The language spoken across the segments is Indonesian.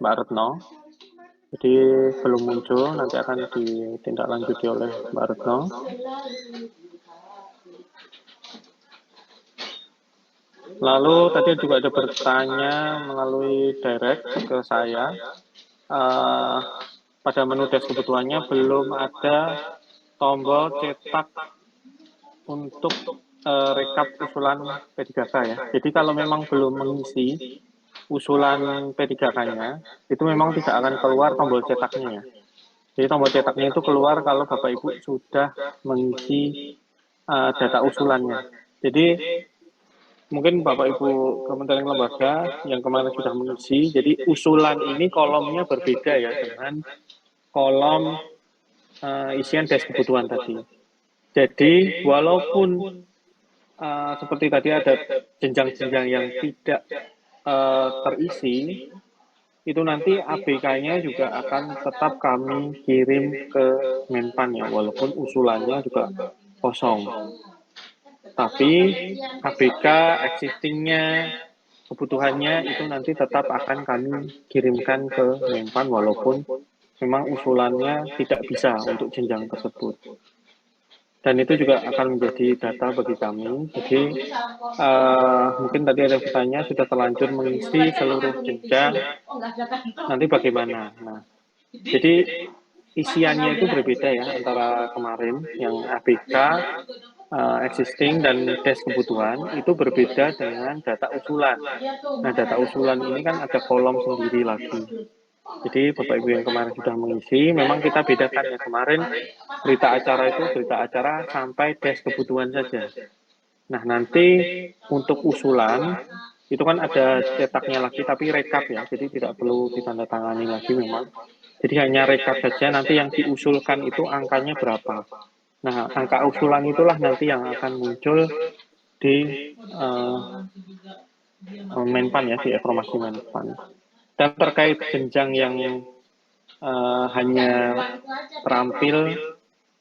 Mbak Retno. Jadi belum muncul, nanti akan ditindaklanjuti oleh Mbak Retno. Lalu tadi juga ada bertanya melalui direct ke saya. Pada menu tes kebutuhannya belum ada tombol cetak untuk rekap usulan P3K ya. Jadi kalau memang belum mengisi usulan P3K-nya, itu memang tidak akan keluar tombol cetaknya ya. Jadi tombol cetaknya itu keluar kalau Bapak Ibu sudah mengisi data usulannya. Jadi mungkin Bapak Ibu Kementerian Lembaga yang kemarin sudah mengisi, jadi usulan ini kolomnya berbeda ya dengan kolom isian tes kebutuhan tadi. Jadi walaupun seperti tadi ada jenjang-jenjang yang tidak terisi, itu nanti ABK-nya juga akan tetap kami kirim ke Menpan ya, walaupun usulannya juga kosong. Tapi ABK existing-nya, kebutuhannya itu nanti tetap akan kami kirimkan ke Menpan walaupun memang usulannya tidak bisa untuk jenjang tersebut. Dan itu juga akan menjadi data bagi kami. Jadi mungkin tadi ada pertanyaan sudah terlanjur mengisi seluruh jenjang, nanti bagaimana? Nah, jadi isiannya itu berbeda ya antara kemarin yang ABK existing dan tes kebutuhan itu berbeda dengan data usulan. Nah, data usulan ini kan ada kolom sendiri lagi. Jadi Bapak Ibu yang kemarin sudah mengisi, memang kita bedakan ya kemarin berita acara itu berita acara sampai tes kebutuhan saja. Nah, nanti untuk usulan itu kan ada cetaknya lagi tapi rekap ya, jadi tidak perlu ditandatangani lagi memang. Jadi hanya rekap saja nanti yang diusulkan itu angkanya berapa. Nah, angka usulan itulah nanti yang akan muncul di Menpan ya, di informasi Menpan. Dan terkait jenjang yang hanya terampil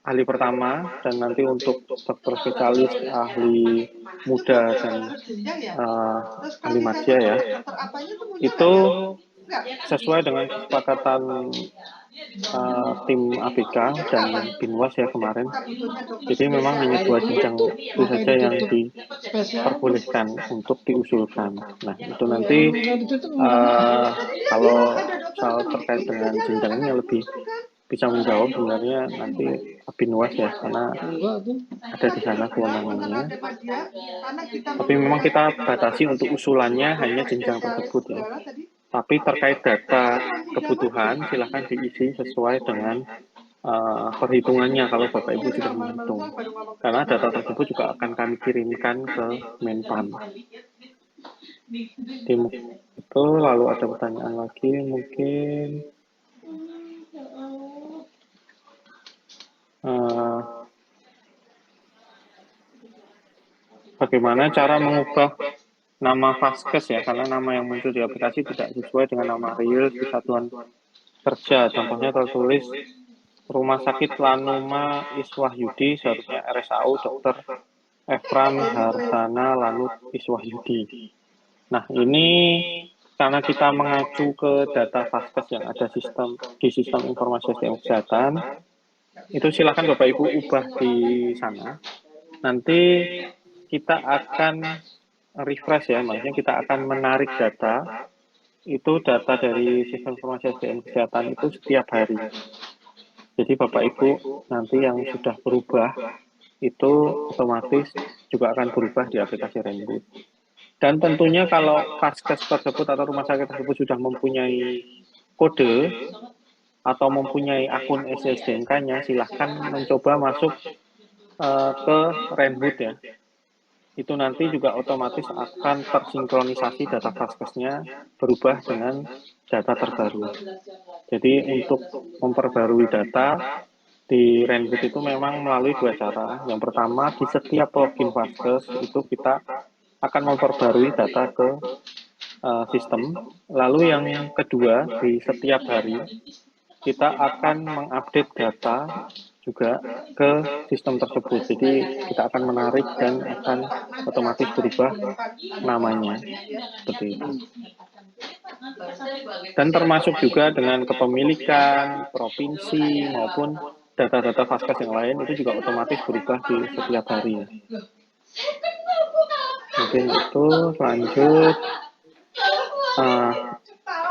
ahli pertama dan nanti untuk dokter spesialis, ahli muda dan ahli madya ya, itu sesuai dengan kesepakatan tim ABK dan Binwas ya kemarin. Jadi memang hanya 2 jenjang itu saja yang diperbolehkan untuk diusulkan. Nah, itu nanti kalau soal terkait dengan jenjang ini lebih bisa menjawab sebenarnya nanti Binwas ya, karena ada di sana kewenangannya. Tapi memang kita batasi untuk usulannya hanya jenjang tersebut ya. Tapi terkait data kebutuhan silahkan diisi sesuai dengan perhitungannya kalau Bapak Ibu sudah menghitung. Karena data tersebut juga akan kami kirimkan ke Menpan. Itu lalu ada pertanyaan lagi mungkin bagaimana cara mengubah nama Vaskes ya, karena nama yang muncul di aplikasi tidak sesuai dengan nama real di satuan kerja. Contohnya tertulis Rumah Sakit Lanuma Iswahyudi, seharusnya RSAU Dr. Efran Harsana Lanut Iswahyudi. Nah, ini karena kita mengacu ke data Vaskes yang ada di sistem informasi SDM kesehatan, itu silakan Bapak Ibu ubah di sana. Nanti kita akan refresh ya, maksudnya kita akan menarik data, itu data dari sistem informasi SDM kesehatan itu setiap hari. Jadi Bapak Ibu nanti yang sudah berubah itu otomatis juga akan berubah di aplikasi Renboot. Dan tentunya kalau Vaskes tersebut atau rumah sakit tersebut sudah mempunyai kode atau mempunyai akun SSDNK-nya, silahkan mencoba masuk ke Renboot ya. Itu nanti juga otomatis akan tersinkronisasi data Vaskesnya berubah dengan data terbaru. Jadi untuk memperbarui data di Renboot itu memang melalui 2 cara. Yang pertama, di setiap login Vaskes itu kita akan memperbarui data ke sistem. Lalu yang kedua, di setiap hari kita akan mengupdate data juga ke sistem tersebut. Jadi kita akan menarik dan akan otomatis berubah namanya. Seperti itu. Dan termasuk juga dengan kepemilikan, provinsi, maupun data-data Vaskes yang lain, itu juga otomatis berubah di setiap hari. Ya. Mungkin itu, lanjut.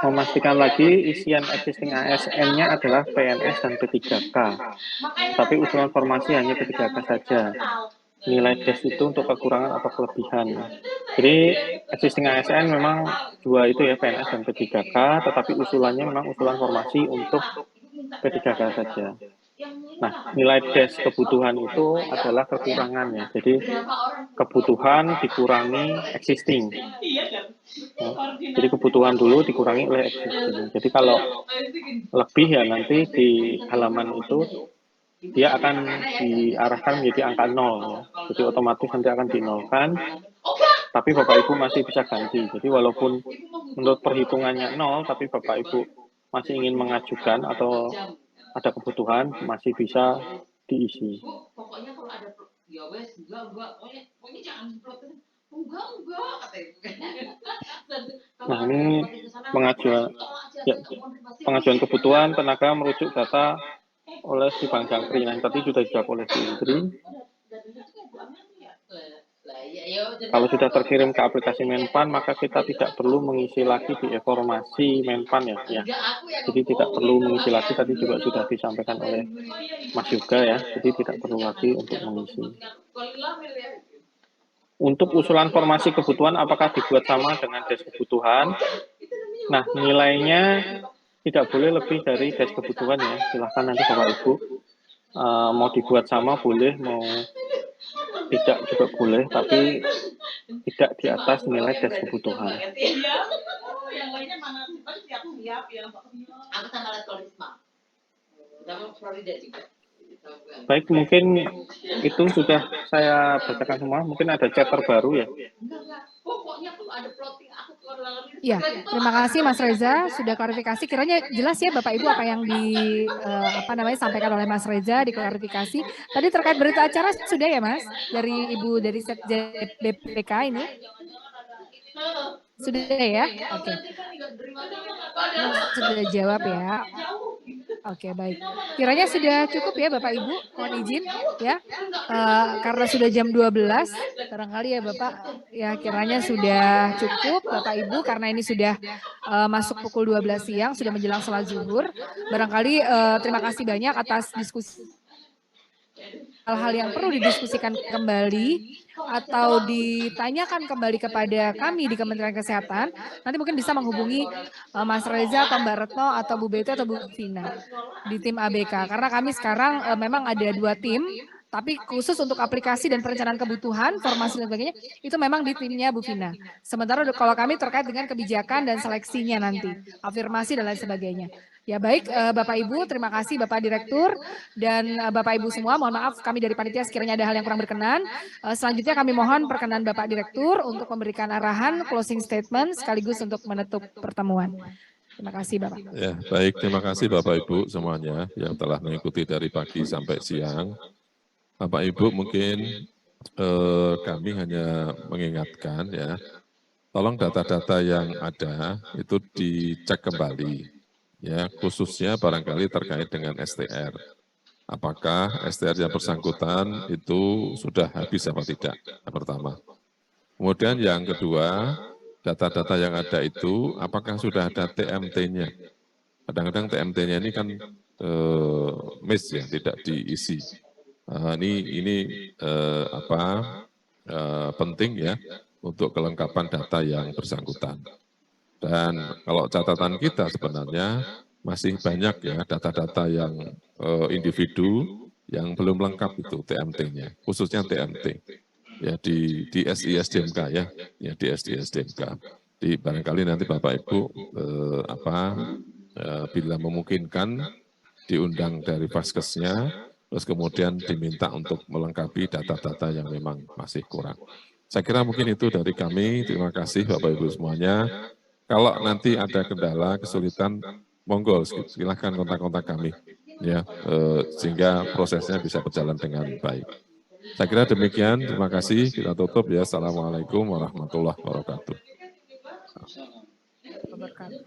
Memastikan lagi isian existing ASN-nya adalah PNS dan P3K. Tapi usulan formasi hanya P3K saja. Nilai DES itu untuk kekurangan atau kelebihan. Jadi existing ASN memang dua itu ya, PNS dan P3K, tetapi usulannya memang usulan formasi untuk P3K saja. Nah, nilai DES kebutuhan itu adalah kekurangannya. Jadi kebutuhan dikurangi existing. Ya. Jadi kebutuhan dulu dikurangi oleh existing. Jadi kalau lebih ya nanti di halaman itu dia akan diarahkan menjadi angka 0 ya. Jadi otomatis nanti akan dinolkan, tapi Bapak Ibu masih bisa ganti. Jadi walaupun menurut perhitungannya 0, tapi Bapak Ibu masih ingin mengajukan atau ada kebutuhan, masih bisa diisi. Pokoknya kalau ada ya wes enggak, pokoknya jangan enggak kata itu. Nah, ini pengajuan kebutuhan tenaga merujuk data oleh si Bank Jangkrik. Nah, tadi sudah dijawab oleh Bu Indri. Kalau sudah terkirim ke aplikasi Menpan, maka kita tidak perlu mengisi lagi di informasi Menpan ya. Jadi tidak perlu mengisi lagi, tadi juga sudah disampaikan oleh Mas Yoga ya. Jadi tidak perlu lagi untuk mengisi. Untuk usulan formasi kebutuhan, apakah dibuat sama dengan DES kebutuhan? Nah, nilainya tidak boleh lebih dari DES kebutuhan ya. Silahkan nanti Bapak Ibu mau dibuat sama boleh, mau tidak juga boleh, tapi tidak di atas nilai DES kebutuhan. Yang lainnya mana siap ya. Aku sama Risma. Sama Florida juga. Baik, mungkin itu sudah saya bacakan semua. Mungkin ada chat terbaru ya. Ya, terima kasih Mas Reza sudah klarifikasi. Kiranya jelas ya Bapak Ibu apa yang disampaikan oleh Mas Reza diklarifikasi. Tadi terkait berita acara sudah ya Mas dari Ibu dari Sekjen BPK ini. Sudah ya? Oke. Sudah jawab ya. Oke, baik. Kiranya sudah cukup ya Bapak Ibu, mohon izin ya. Karena sudah jam 12, barangkali ya Bapak, ya kiranya sudah cukup Bapak Ibu karena ini sudah masuk pukul 12 siang, sudah menjelang sholat zuhur. Barangkali terima kasih banyak atas diskusi hal-hal yang perlu didiskusikan kembali atau ditanyakan kembali kepada kami di Kementerian Kesehatan, nanti mungkin bisa menghubungi Mas Reza atau Mbak Retno atau Bu Betty atau Bu Vina di tim ABK. Karena kami sekarang memang ada 2 tim, tapi khusus untuk aplikasi dan perencanaan kebutuhan, formasi dan sebagainya, itu memang di timnya Bu Vina. Sementara kalau kami terkait dengan kebijakan dan seleksinya nanti, afirmasi dan lain sebagainya. Ya baik Bapak Ibu, terima kasih Bapak Direktur dan Bapak Ibu semua, mohon maaf kami dari panitia sekiranya ada hal yang kurang berkenan. Selanjutnya kami mohon perkenan Bapak Direktur untuk memberikan arahan closing statement sekaligus untuk menutup pertemuan. Terima kasih Bapak. Ya, baik, terima kasih Bapak Ibu semuanya yang telah mengikuti dari pagi sampai siang. Bapak Ibu mungkin kami hanya mengingatkan ya, tolong data-data yang ada itu dicek kembali. Ya, khususnya barangkali terkait dengan STR. Apakah STR yang bersangkutan itu sudah habis apa tidak? Yang pertama. Kemudian yang kedua, data-data yang ada itu apakah sudah ada TMT-nya? Kadang-kadang TMT-nya ini kan miss ya, tidak diisi. Ini penting ya untuk kelengkapan data yang bersangkutan. Dan kalau catatan kita sebenarnya masih banyak ya data-data yang individu yang belum lengkap itu TMT-nya, khususnya TMT ya di SISDMK ya di SISDMK. Di barangkali nanti Bapak Ibu bila memungkinkan diundang dari Vaskesnya, terus kemudian diminta untuk melengkapi data-data yang memang masih kurang. Saya kira mungkin itu dari kami. Terima kasih Bapak Ibu semuanya. Kalau nanti ada kendala, kesulitan, monggo silahkan kontak-kontak kami, ya, sehingga prosesnya bisa berjalan dengan baik. Saya kira demikian, terima kasih, kita tutup ya. Assalamualaikum warahmatullahi wabarakatuh. wabarakatuh.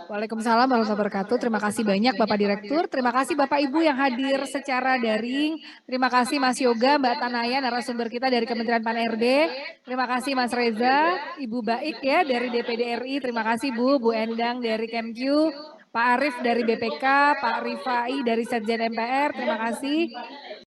Waalaikumsalam warahmatullahi wabarakatuh. Terima kasih banyak Bapak Direktur. Terima kasih Bapak Ibu yang hadir secara daring. Terima kasih Mas Yoga, Mbak Tanaya, narasumber kita dari Kementerian Pan-RB. Terima kasih Mas Reza, Ibu Baik ya dari DPD RI. Terima kasih Bu Endang dari Kemq, Pak Arief dari BPK, Pak Rifai dari Setjen MPR. Terima kasih.